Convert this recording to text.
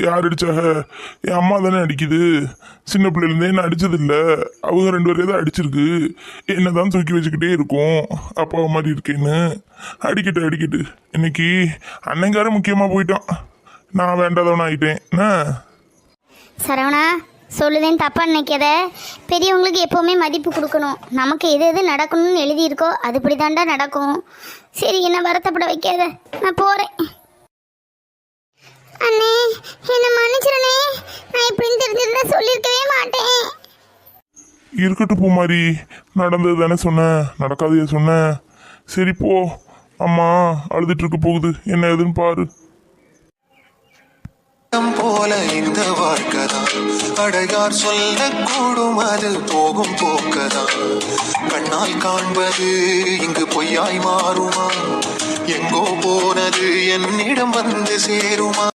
யார் அடிச்சாக? என் அம்மா தானே அடிக்குது. சின்ன பிள்ளைலேருந்தே என்ன அடிச்சதில்ல. அவங்க 2 பேரையும் தான் அடிச்சிருக்கு. என்ன தான் தூக்கி வச்சுக்கிட்டே இருக்கும் அப்பா மாதிரி இருக்கேன்னு. அடிக்கட்டு இன்னைக்கு அண்ணங்கார முக்கியமாக போயிட்டான். நான் வேண்டாதவன் ஆகிட்டேன். என்ன சரவணா, சொல்லுதேன் தப்பா நினைக்காத. பெரியவங்களுக்கு எப்போவுமே மதிப்பு கொடுக்கணும். நமக்கு எது எது நடக்கணும்னு எழுதியிருக்கோ அதுபடி தாண்டா நடக்கும். சரி, என்ன வருத்தப்பட வைக்காத, நான் போகிறேன். அண்ணே, என்ன மன்னிச்சிருண்ணே. நான் இப்படின்னு தெரிஞ்சிருந்தா சொல்லியிருக்கவே மாட்டேன். இருக்கட்டும் பூமாரி, நடந்தது தானே சொன்னேன், நடக்காதையே சொன்னேன். சரி போ, அம்மா அழுதுட்டு இருக்க போகுது, என்ன ஏதுன்னு பாரு. போல இந்த வாழ்க்கைதான் அடையார் சொல்ல கூடும், அது போகும் போக்கதான். கண்ணால் காண்பது இங்கு பொய்யாய் மாறுமா? எங்கோ போனது என்னிடம் வந்து சேருமா?